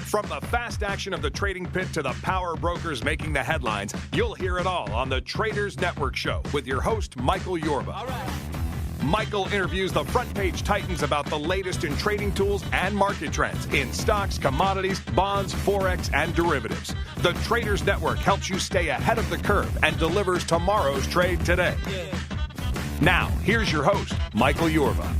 From the fast action of the trading pit to the power brokers making the headlines, you'll hear it all on the Traders Network Show with your host, Michael Yorba. All right. Michael interviews the front page titans about the latest in trading tools and market trends in stocks, commodities, bonds, forex, and derivatives. The Traders Network helps you stay ahead of the curve and delivers tomorrow's trade today. Now, here's your host, Michael Yorba.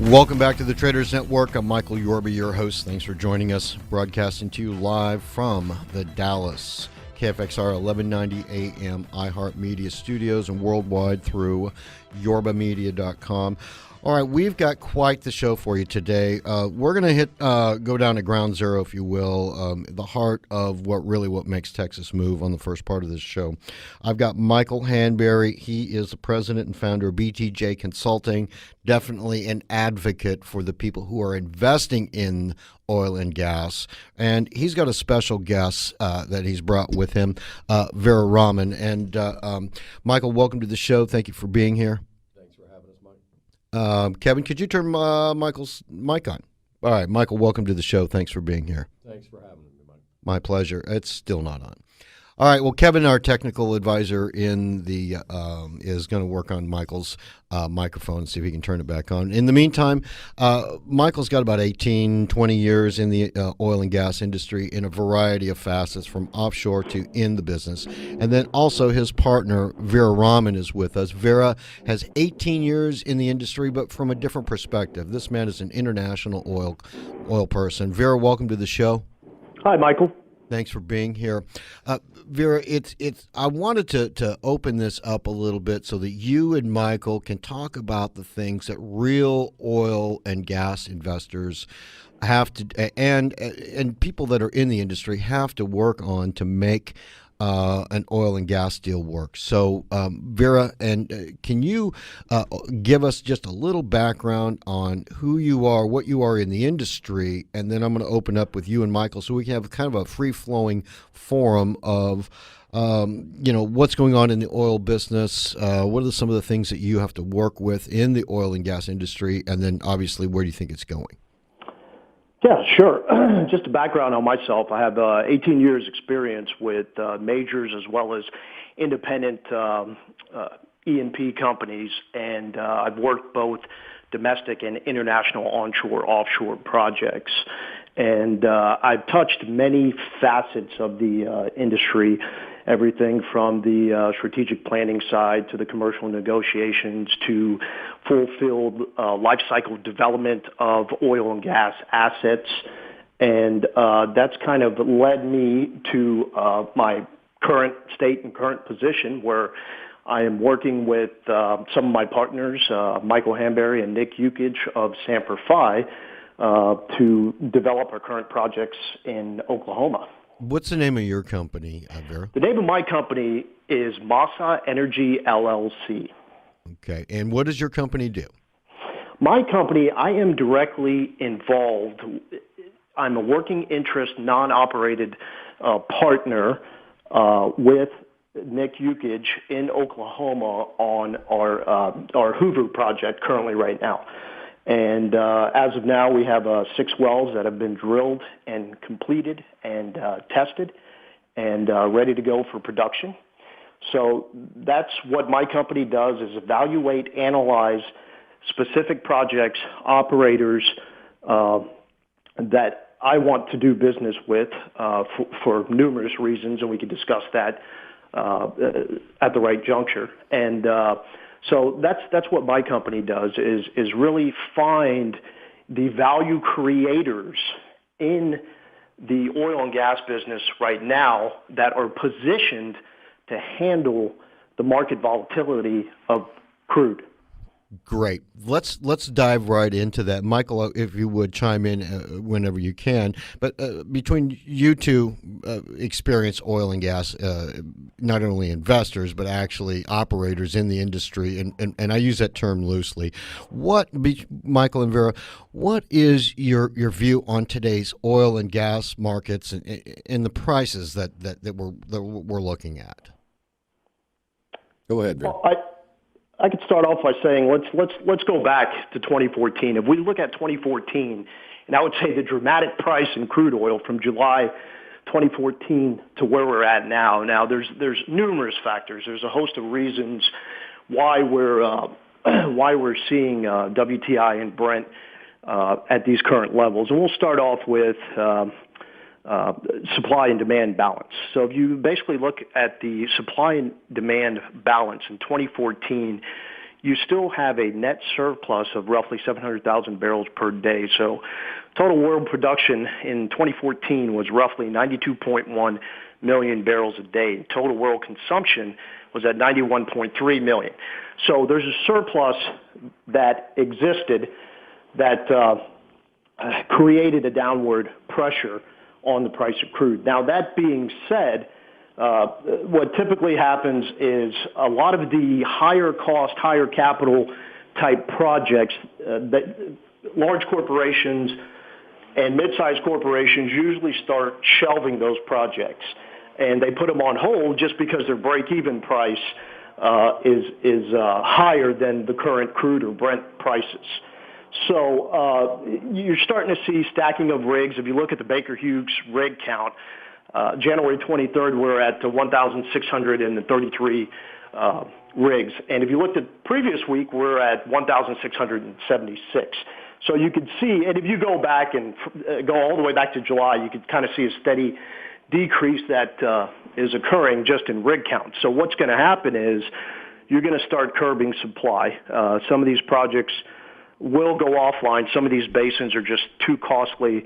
Welcome back to the Traders Network. I'm Michael Yorba, your host. Thanks for joining us. Broadcasting to you live from the Dallas KFXR 1190 AM iHeart Media Studios and worldwide through yorbamedia.com. All right, we've got quite the show for you today. We're going to go down to ground zero, if you will, the heart of what makes Texas move on the first part of this show. I've got Michael Hanberry. He is the president and founder of BTJ Consulting, definitely an advocate for the people who are investing in oil and gas. And he's got a special guest that he's brought with him, Veera Raman. And Michael, welcome to the show. Thank you for being here. Kevin, could you turn Michael's mic on? All right, Michael, welcome to the show. Thanks for being here. Thanks for having me, Mike. My pleasure. It's still not on. All right, well, Kevin, our technical advisor is going to work on Michael's microphone and see if he can turn it back on. In the meantime, Michael's got about 18, 20 years in the oil and gas industry in a variety of facets, from offshore to in the business. And then also his partner, Veera Raman, is with us. Veera has 18 years in the industry, but from a different perspective. This man is an international oil person. Veera, welcome to the show. Hi, Michael. Thanks for being here. Veera, I wanted to open this up a little bit so that you and Michael can talk about the things that real oil and gas investors have to, and people that are in the industry have to work on to make an oil and gas deal work. So, Veera, can you give us just a little background on who you are, what you are in the industry, and then I'm going to open up with you and Michael so we can have kind of a free-flowing forum of what's going on in the oil business, what are some of the things that you have to work with in the oil and gas industry, and then obviously where do you think it's going? Yeah, sure. Just a background on myself. I have 18 years experience with majors as well as independent E&P companies, and I've worked both domestic and international onshore, offshore projects. And I've touched many facets of the industry, everything from the strategic planning side to the commercial negotiations to full-field life cycle development of oil and gas assets. And that's kind of led me to my current state and current position where I am working with some of my partners, Michael Hanberry and Nick Ukich of Samper Fi, to develop our current projects in Oklahoma. What's the name of your company, Veera? The name of my company is Masa Energy LLC. Okay, and what does your company do? My company, I am directly involved. I'm a working interest, non-operated partner with Nick Ukich in Oklahoma on our Hoover project currently right now. And as of now, we have 6 wells that have been drilled and completed and tested and ready to go for production. So that's what my company does, is evaluate, analyze specific projects, operators that I want to do business with for numerous reasons, and we can discuss that at the right juncture. And so that's what my company does, is really find the value creators in the oil and gas business right now that are positioned to handle the market volatility of crude. Great. Let's dive right into that. Michael, if you would chime in whenever you can. But between you two experienced oil and gas, not only investors, but actually operators in the industry, and I use that term loosely. Michael and Veera, what is your view on today's oil and gas markets and the prices that we're looking at? Go ahead, Veera. Well, I could start off by saying let's go back to 2014. If we look at 2014 And I would say the dramatic price in crude oil from July 2014 to where we're at now. Now, there's numerous factors. There's a host of reasons why we're seeing WTI and Brent at these current levels. And we'll start off with supply and demand balance. So if you basically look at the supply and demand balance in 2014, you still have a net surplus of roughly 700,000 barrels per day. So total world production in 2014 was roughly 92.1 million barrels a day. Total world consumption was at 91.3 million. So there's a surplus that existed that created a downward pressure on the price of crude. Now, that being said, what typically happens is a lot of the higher cost, higher capital type projects that large corporations and mid-sized corporations usually start shelving those projects, and they put them on hold just because their break-even price is higher than the current crude or Brent prices. So you're starting to see stacking of rigs. If you look at the Baker Hughes rig count, January 23rd, we're at 1,633 rigs. And if you looked at previous week, we're at 1,676. So you could see, and if you go back and go all the way back to July, you could kind of see a steady decrease that is occurring just in rig count. So what's going to happen is you're going to start curbing supply. Some of these projects will go offline. Some of these basins are just too costly,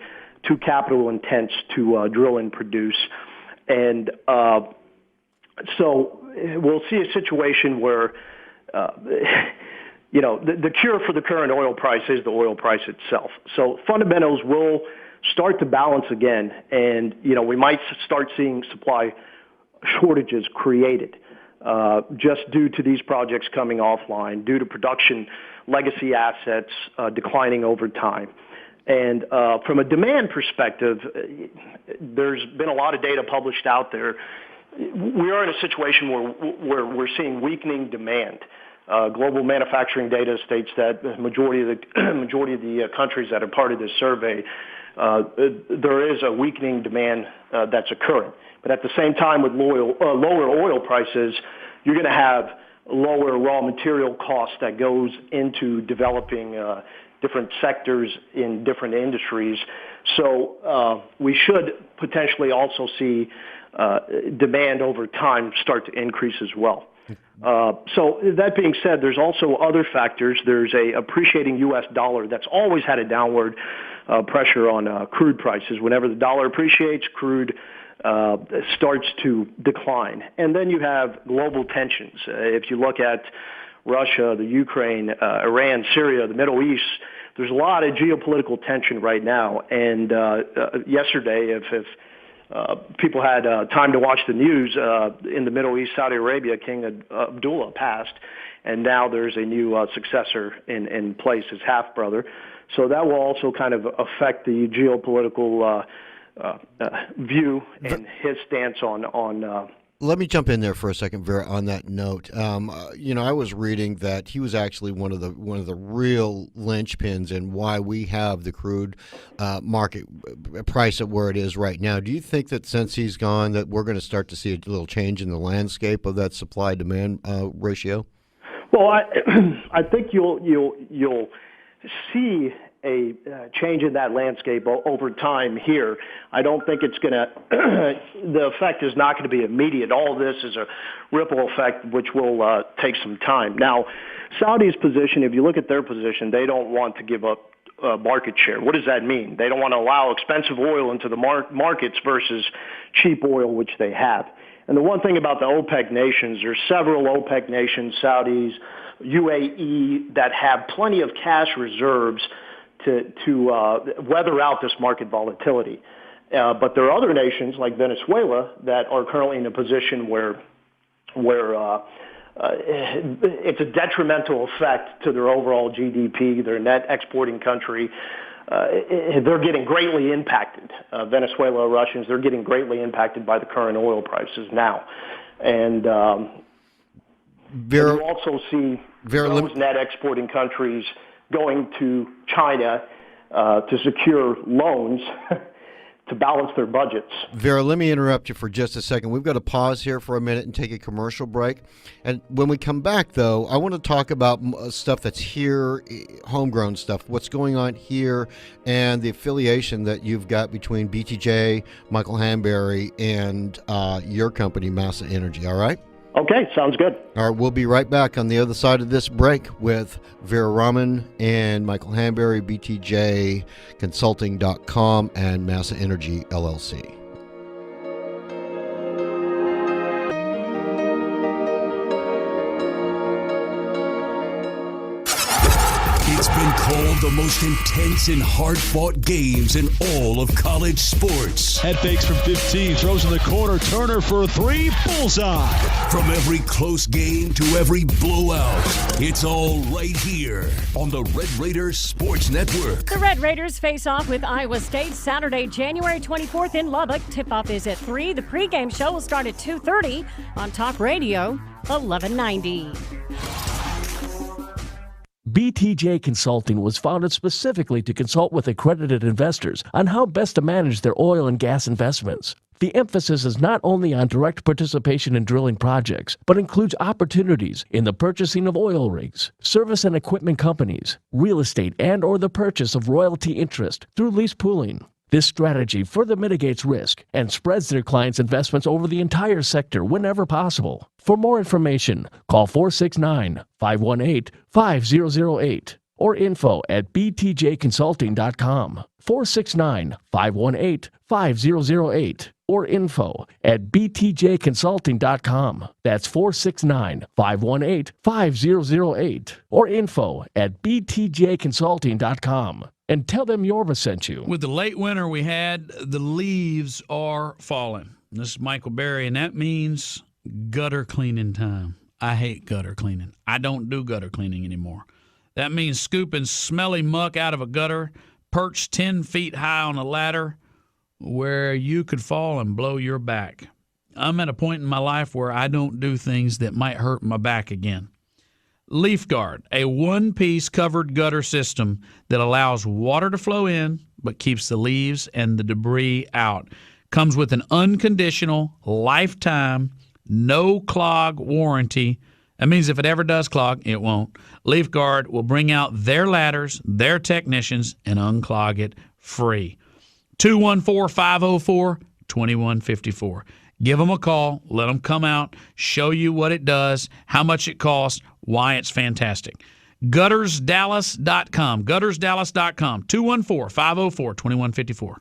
too capital intense to drill and produce. And so we'll see a situation where, the cure for the current oil price is the oil price itself. So fundamentals will start to balance again, and, we might start seeing supply shortages created just due to these projects coming offline, due to production legacy assets declining over time. And from a demand perspective, there's been a lot of data published out there. We are in a situation where we're seeing weakening demand. Global manufacturing data states that the majority of the countries that are part of this survey, there is a weakening demand that's occurring. But at the same time, with lower oil prices, you're going to have lower raw material costs that goes into developing different sectors in different industries. So we should potentially also see demand over time start to increase as well. So that being said, there's also other factors. There's a appreciating U.S. dollar that's always had a downward pressure on crude prices. Whenever the dollar appreciates, crude starts to decline. And then you have global tensions. If you look at Russia, the Ukraine, Iran, Syria, the Middle East, there's a lot of geopolitical tension right now. And yesterday, if people had time to watch the news, in the Middle East, Saudi Arabia, King Abdullah passed, and now there's a new successor in place, his half-brother. So that will also kind of affect the geopolitical view and his stance on Let me jump in there for a second, Veera, on that note. I was reading that he was actually one of the real linchpins in why we have the crude market price at where it is right now. Do you think that since he's gone, that we're going to start to see a little change in the landscape of that supply-demand ratio? Well, I think you'll see a change in that landscape over time here. I don't think it's going to, the effect is not going to be immediate. All of this is a ripple effect which will take some time. Now, Saudi's position, if you look at their position, they don't want to give up market share. What does that mean? They don't want to allow expensive oil into the markets versus cheap oil, which they have. And the one thing about the OPEC nations, there's several OPEC nations, Saudis, UAE, that have plenty of cash reserves to weather out this market volatility. But there are other nations like Venezuela that are currently in a position where it's a detrimental effect to their overall GDP, their net exporting country. They're getting greatly impacted. Venezuela, Russians, they're getting greatly impacted by the current oil prices now. And you also see those net exporting countries going to China to secure loans to balance their budgets. Veera, let me interrupt you for just a second. We've got to pause here for a minute and take a commercial break. And when we come back, though, I want to talk about stuff that's here, homegrown stuff, what's going on here, and the affiliation that you've got between BTJ, Michael Hanberry, and your company, Massa Energy. All right? Okay, sounds good. All right, we'll be right back on the other side of this break with Veera Raman and Michael Hanberry, BTJ Consulting.com, and Massa Energy, LLC. It's been called the most intense and hard-fought games in all of college sports. Head fakes from 15, throws in the corner, Turner for a three, bullseye. From every close game to every blowout, it's all right here on the Red Raiders Sports Network. The Red Raiders face off with Iowa State Saturday, January 24th in Lubbock. Tip-off is at 3. The pregame show will start at 2:30 on Talk Radio 1190. BTJ Consulting was founded specifically to consult with accredited investors on how best to manage their oil and gas investments. The emphasis is not only on direct participation in drilling projects, but includes opportunities in the purchasing of oil rigs, service and equipment companies, real estate and/or the purchase of royalty interest through lease pooling. This strategy further mitigates risk and spreads their clients' investments over the entire sector whenever possible. For more information, call 469-518-5008 or info@btjconsulting.com. 469-518-5008 or info@btjconsulting.com. That's 469-518-5008 or info@btjconsulting.com. And tell them Yorba sent you. With the late winter we had, the leaves are falling. This is Michael Berry, and that means gutter cleaning time. I hate gutter cleaning. I don't do gutter cleaning anymore. That means scooping smelly muck out of a gutter, perched 10 feet high on a ladder where you could fall and blow your back. I'm at a point in my life where I don't do things that might hurt my back again. Leaf Guard, a one-piece covered gutter system that allows water to flow in but keeps the leaves and the debris out. Comes with an unconditional, lifetime, no clog warranty. That means if it ever does clog, it won't. Leaf Guard will bring out their ladders, their technicians, and unclog it free. 214-504-2154. Give them a call. Let them come out, show you what it does, how much it costs, why it's fantastic. GuttersDallas.com. GuttersDallas.com. 214-504-2154.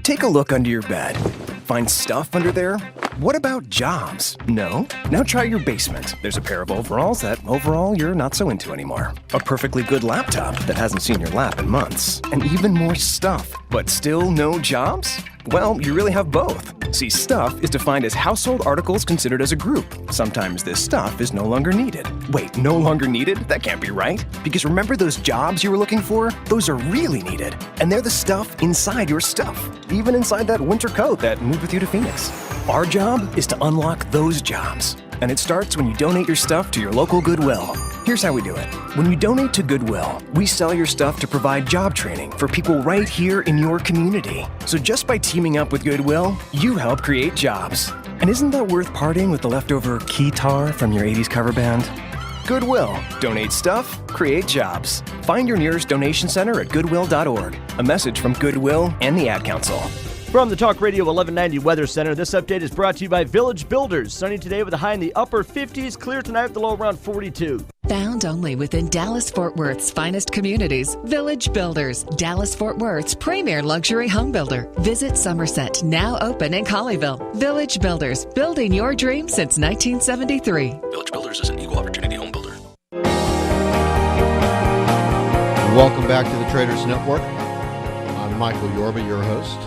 Take a look under your bed. Find stuff under there? What about jobs? No? Now try your basement. There's a pair of overalls that overall you're not so into anymore. A perfectly good laptop that hasn't seen your lap in months. And even more stuff, but still no jobs? Well, you really have both. See, stuff is defined as household articles considered as a group. Sometimes this stuff is no longer needed. Wait, no longer needed? That can't be right. Because remember those jobs you were looking for? Those are really needed. And they're the stuff inside your stuff. Even inside that winter coat that moved with you to Phoenix. Our job is to unlock those jobs. And it starts when you donate your stuff to your local Goodwill. Here's how we do it. When you donate to Goodwill, we sell your stuff to provide job training for people right here in your community. So just by teaming up with Goodwill, you help create jobs. And isn't that worth parting with the leftover keytar from your 80s cover band? Goodwill. Donate stuff, create jobs. Find your nearest donation center at goodwill.org. A message from Goodwill and the Ad Council. From the Talk Radio 1190 Weather Center, this update is brought to you by Village Builders. Sunny today with a high in the upper 50s, clear tonight with a low around 42. Found only within Dallas-Fort Worth's finest communities, Village Builders, Dallas-Fort Worth's premier luxury home builder. Visit Somerset, now open in Colleyville. Village Builders, building your dream since 1973. Village Builders is an equal opportunity home builder. Welcome back to the Traders Network. I'm Michael Yorba, your host,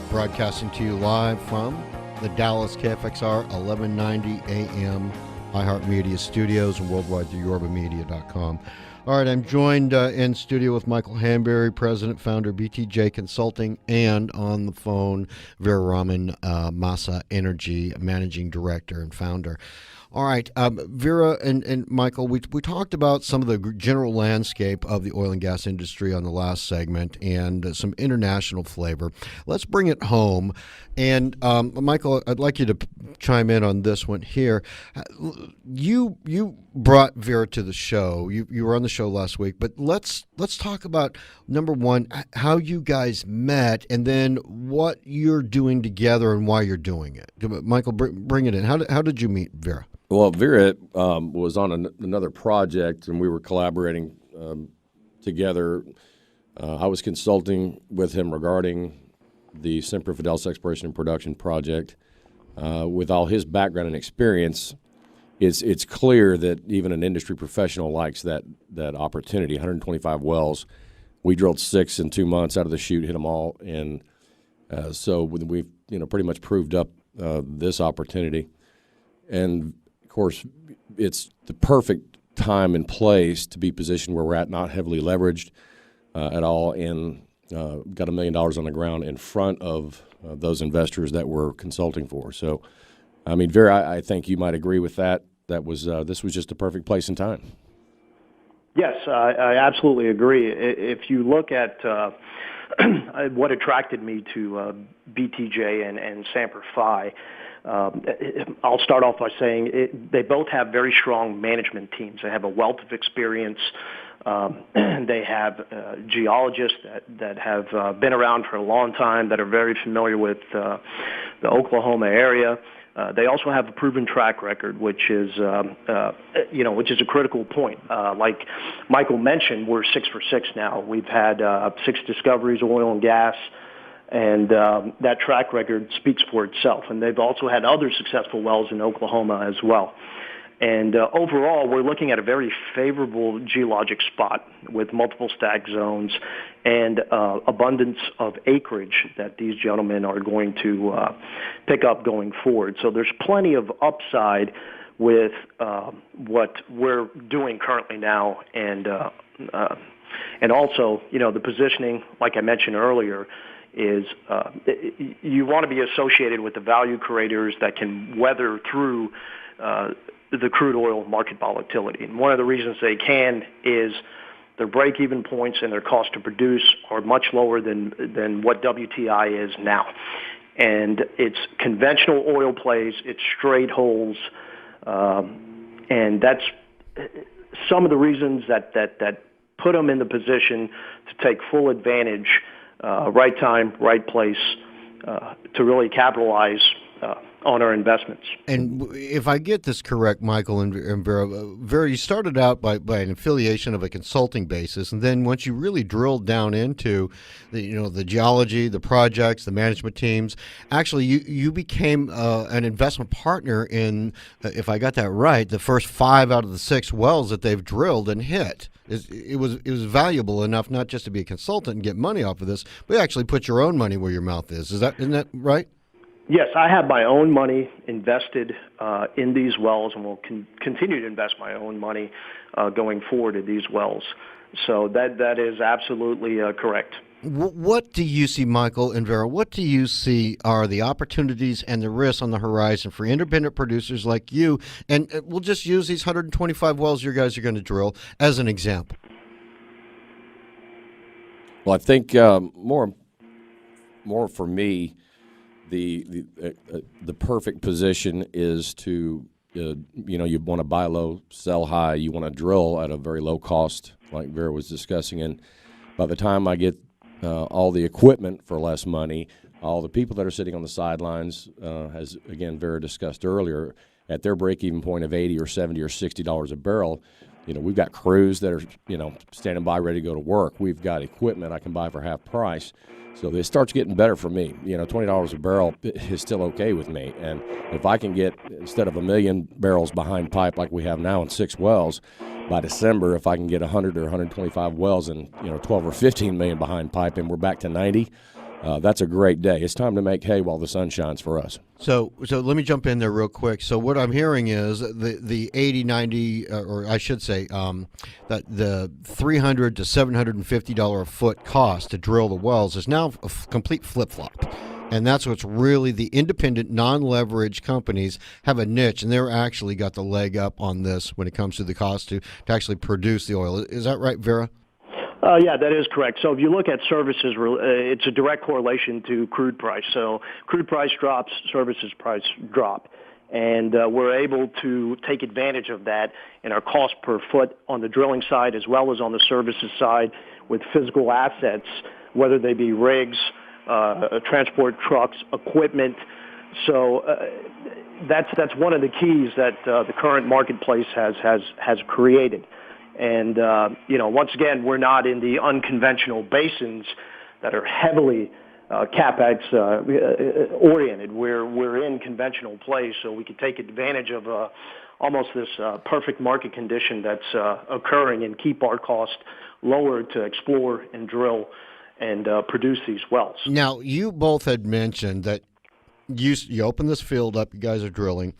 broadcasting to you live from the Dallas KFXR 1190 AM iHeart Media Studios and worldwide through yorbamedia.com. All right, I'm joined in studio with Michael Hanberry, President, Founder, BTJ Consulting, and on the phone, Veera Raman, Massa Energy, Managing Director and Founder. All right, Veera and Michael, we talked about some of the general landscape of the oil and gas industry on the last segment and some international flavor. Let's bring it home. And Michael, I'd like you to chime in on this one here. You brought Veera to the show. You were on the show last week, but let's talk about, number one, how you guys met, and then what you're doing together and why you're doing it. Michael, bring it in. How did you meet Veera? Well, Veera was on another project, and we were collaborating together. I was consulting with him regarding the Semper Fidelis Exploration and Production project. With all his background and experience, it's clear that even an industry professional likes that opportunity. 125 wells. We drilled 6 in 2 months out of the chute, hit them all, and so we've pretty much proved up this opportunity. And of course, it's the perfect time and place to be positioned where we're at, not heavily leveraged at all, and got $1 million on the ground in front of those investors that we're consulting for. So, I mean, Veera, I think you might agree with that. This was just the perfect place and time. Yes, I absolutely agree. If you look at what attracted me to BTJ and Semper Fi, I'll start off by saying they both have very strong management teams. They have a wealth of experience. They have geologists that have been around for a long time, that are very familiar with the Oklahoma area. They also have a proven track record, which is a critical point. Like Michael mentioned, we're 6 for 6 now. We've had 6 discoveries, oil and gas, and that track record speaks for itself. And they've also had other successful wells in Oklahoma as well. And overall, we're looking at a very favorable geologic spot with multiple stack zones and abundance of acreage that these gentlemen are going to pick up going forward. So there's plenty of upside with what we're doing currently now, and also, the positioning, like I mentioned earlier, is you want to be associated with the value creators that can weather through the crude oil market volatility. And one of the reasons they can is their break-even points and their cost to produce are much lower than what WTI is now. And it's conventional oil plays, it's straight holes, and that's some of the reasons that put them in the position to take full advantage, right time, right place, to really capitalize on our investments. And if I get this correct, Michael and Veera, you started out by an affiliation of a consulting basis, and then once you really drilled down into the geology, the projects, the management teams, actually you became an investment partner in, if I got that right, the first 5 out of the 6 wells that they've drilled and hit. It was valuable enough not just to be a consultant and get money off of this, but actually put your own money where your mouth is. Isn't that right? Yes, I have my own money invested in these wells, and will continue to invest my own money going forward in these wells. So that is absolutely correct. What do you see, Michael and Veera? What do you see are the opportunities and the risks on the horizon for independent producers like you? And we'll just use these 125 wells you guys are going to drill as an example. Well, I think more for me, the perfect position is to you want to buy low, sell high. You want to drill at a very low cost, like Veera was discussing. And by the time I get all the equipment for less money, all the people that are sitting on the sidelines, as again Veera discussed earlier, at their break-even point of $80 or $70 or $60 a barrel, we've got crews that are standing by ready to go to work. We've got equipment I can buy for half price. So it starts getting better for me. $20 a barrel is still okay with me. And if I can get, instead of 1 million barrels behind pipe like we have now in 6 wells, by December, if I can get 100 or 125 wells and 12 or 15 million behind pipe, and we're back to 90, that's a great day. It's time to make hay while the sun shines for us. So let me jump in there real quick. So what I'm hearing is the 80, 90, or I should say that the $300 to $750 a foot cost to drill the wells is now a complete flip-flop. And that's what's really the independent, non-leveraged companies have a niche, and they're actually got the leg up on this when it comes to the cost to actually produce the oil. Is that right, Veera? Yeah, that is correct. So if you look at services, it's a direct correlation to crude price. So crude price drops, services price drop. And we're able to take advantage of that in our cost per foot on the drilling side as well as on the services side with physical assets, whether they be rigs, transport trucks, equipment. So that's one of the keys that the current marketplace has created. And, once again, we're not in the unconventional basins that are heavily CapEx oriented. We're in conventional plays, so we can take advantage of almost this perfect market condition that's occurring and keep our cost lower to explore and drill and produce these wells. Now, you both had mentioned that you open this field up, you guys are drilling,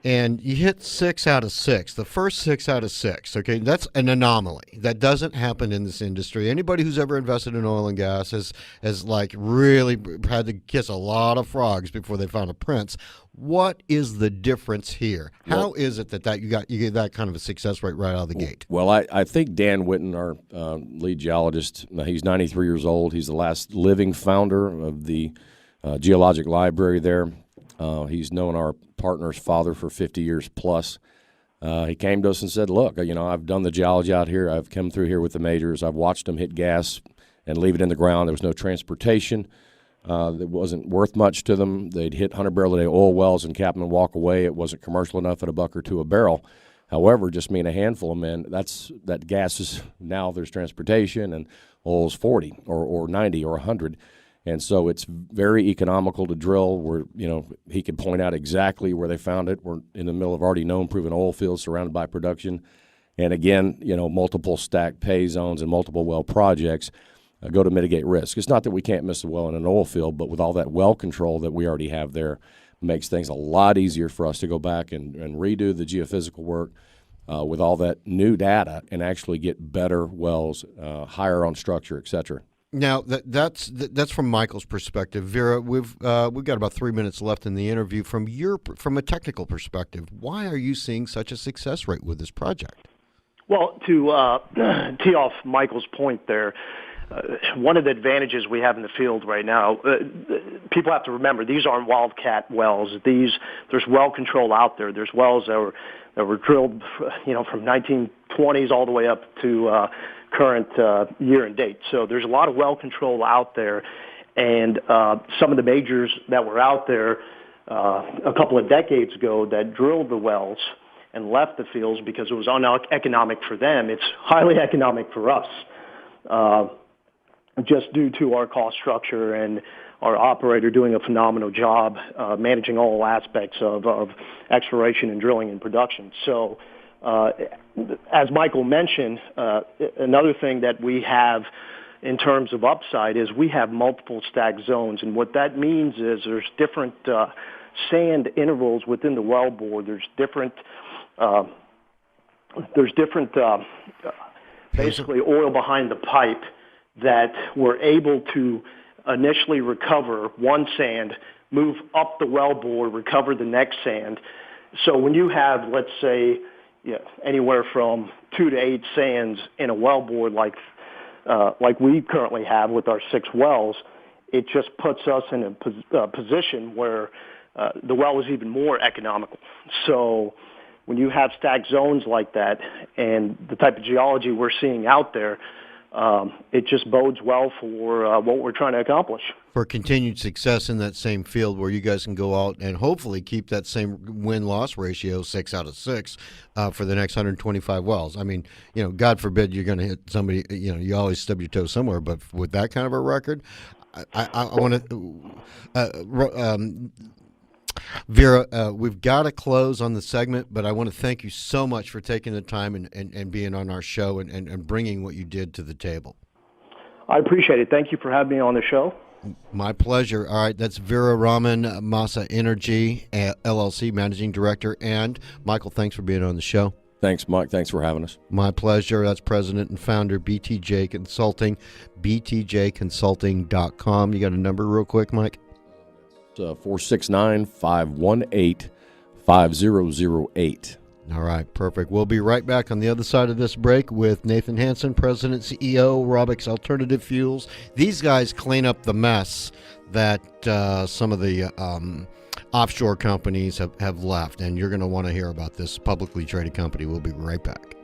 and you hit 6 out of 6, the first 6 out of 6, okay? That's an anomaly. That doesn't happen in this industry. Anybody who's ever invested in oil and gas has like really had to kiss a lot of frogs before they found a prince. What is the difference here? How is it that you get that kind of a success rate right out of the gate? Well, I think Dan Whitten, our lead geologist, he's 93 years old. He's the last living founder of the geologic library there. He's known our partner's father for 50 years plus. He came to us and said, look, I've done the geology out here. I've come through here with the majors. I've watched them hit gas and leave it in the ground. There was no transportation. That wasn't worth much to them. They'd hit 100-barrel-a-day oil wells and cap them and walk away. It wasn't commercial enough at $1 or $2 a barrel. However, just me and a handful of men, that gas is now there's transportation and oil's 40 or 90 or 100. And so it's very economical to drill where, he could point out exactly where they found it. We're in the middle of already known proven oil fields surrounded by production. And again, multiple stacked pay zones and multiple well projects go to mitigate risk. It's not that we can't miss a well in an oil field, but with all that well control that we already have there, makes things a lot easier for us to go back and redo the geophysical work with all that new data and actually get better wells, higher on structure, et cetera. Now that's from Michael's perspective. Veera, we've got about 3 minutes left in the interview. From a technical perspective, why are you seeing such a success rate with this project? Well, to tee off Michael's point there, one of the advantages we have in the field right now, people have to remember these aren't wildcat wells. There's well control out there. There's wells that were drilled, from 1920s all the way up to current year and date. So there's a lot of well control out there, and some of the majors that were out there a couple of decades ago that drilled the wells and left the fields because it was uneconomic for them. It's highly economic for us, just due to our cost structure and our operator doing a phenomenal job managing all aspects of exploration and drilling and production. So as Michael mentioned, another thing that we have in terms of upside is we have multiple stack zones. And what that means is there's different sand intervals within the wellbore. There's different basically oil behind the pipe that we're able to initially recover one sand, move up the wellbore, recover the next sand. So when you have, let's say, anywhere from 2 to 8 sands in a wellbore like we currently have with our 6 wells, it just puts us in a position where the well is even more economical. So when you have stacked zones like that and the type of geology we're seeing out there, it just bodes well for what we're trying to accomplish. For continued success in that same field where you guys can go out and hopefully keep that same win-loss ratio, 6 out of 6, for the next 125 wells. I mean, God forbid you're going to hit somebody, you always stub your toe somewhere, but with that kind of a record, I want to... Veera, we've got to close on the segment, but I want to thank you so much for taking the time and being on our show and bringing what you did to the table. I appreciate it. Thank you for having me on the show. My pleasure. All right, that's Veera Raman, Massa Energy, LLC, Managing Director. And, Michael, thanks for being on the show. Thanks, Mike. Thanks for having us. My pleasure. That's President and Founder, BTJ Consulting, btjconsulting.com. You got a number real quick, Mike? 469-518-5008. All right, perfect. We'll be right back on the other side of this break with Nathan Hansen, President, CEO, Robex Alternative Fuels. These guys clean up the mess that some of the offshore companies have left, and you're going to want to hear about this publicly traded company. We'll be right back.